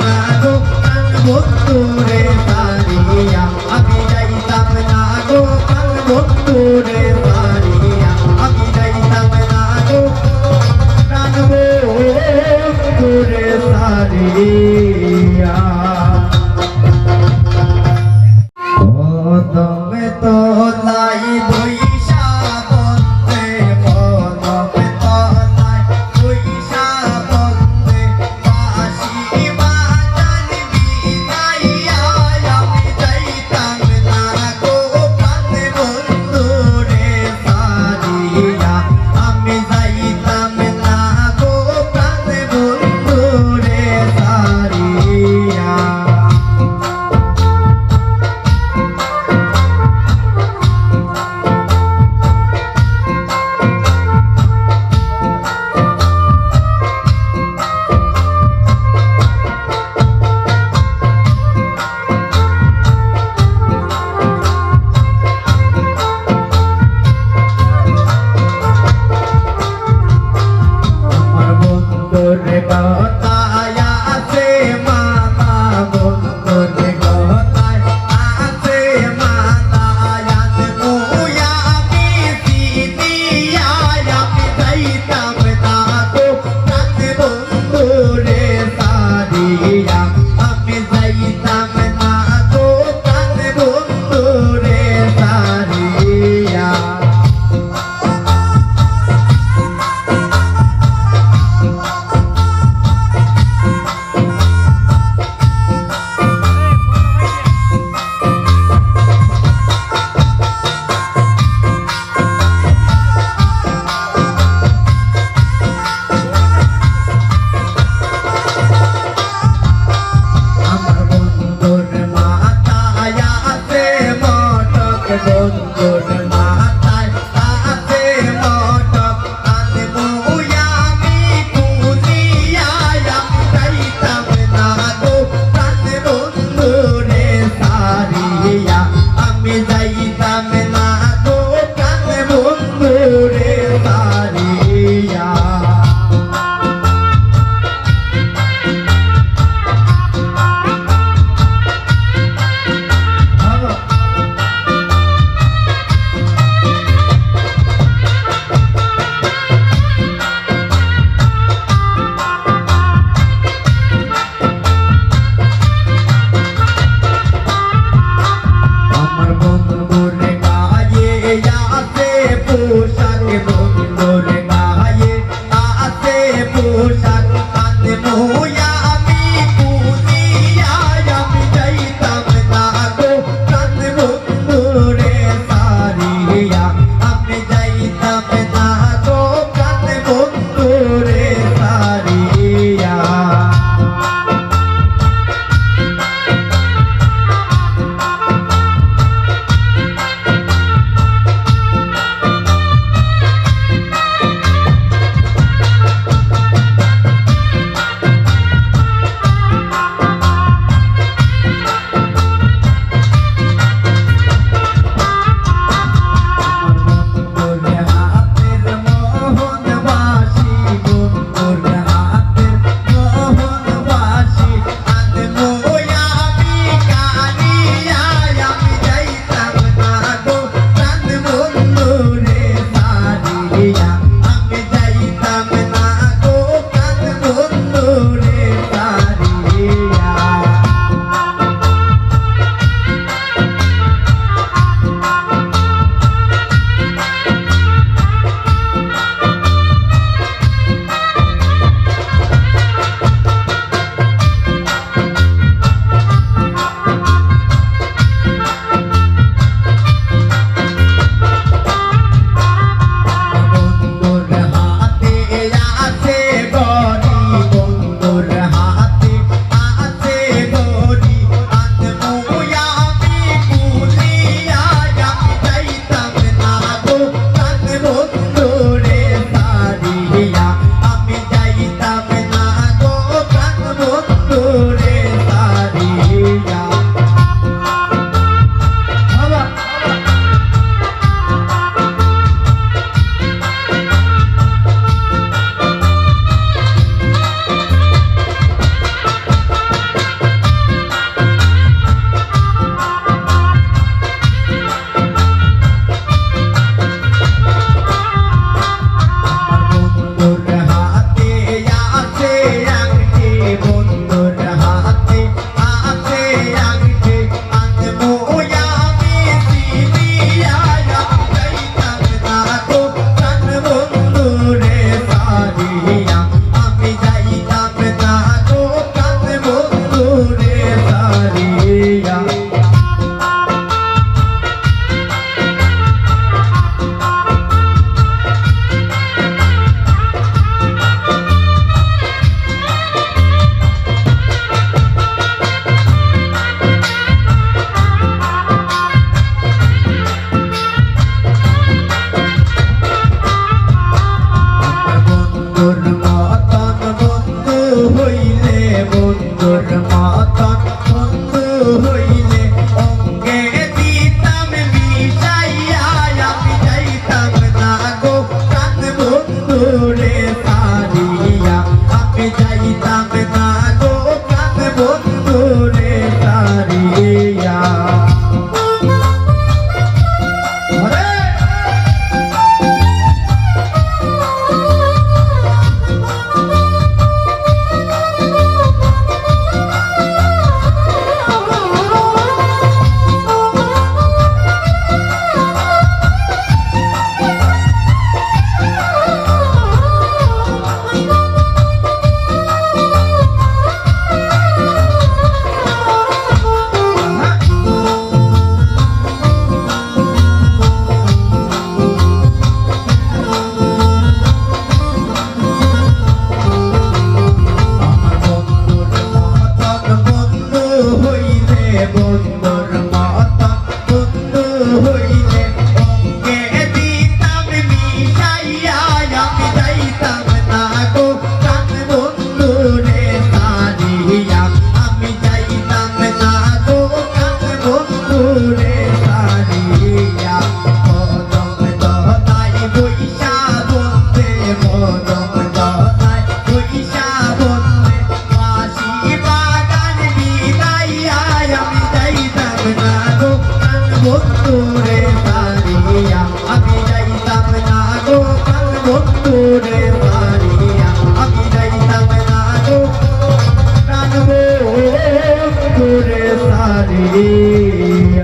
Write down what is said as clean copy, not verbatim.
না গো প্রাণ বন্ধুরে সারিয়া আমি যাইতাম না গো প্রাণ বন্ধুরে সারিয়া আমি যাইতাম না গো প্রাণ বন্ধুরে সারিয়া তুমি তো লাই বৈশা বন্দে তুমি তো লাই বৈশা বন্দে বাসি বাজান বিনাইয়া আমি যাইতাম না গো প্রাণ বন্ধুরে সারিয়া আমি যাইতাম না গো প্রাণ বন্ধুরে সারিয়া বন্ধুরে কথায় আছে মানা বন্ধুরে কথায় আছে মানা মুয়া বিদিয়া আমি যাইতাম না গো প্রাণ বন্ধুরে সারিয়া আমি যাইতাম না গো প্রাণ বন্ধুরে সারিয়া বন্ধুর মাথায় আছে মটক আনে মুয়া আমি কুলিয়া আমি যাইতাম না গো প্রাণ বন্ধুরে সারিয়া আমি যাইতাম না গো প্রাণ বন্ধুরে সারিয়া Oh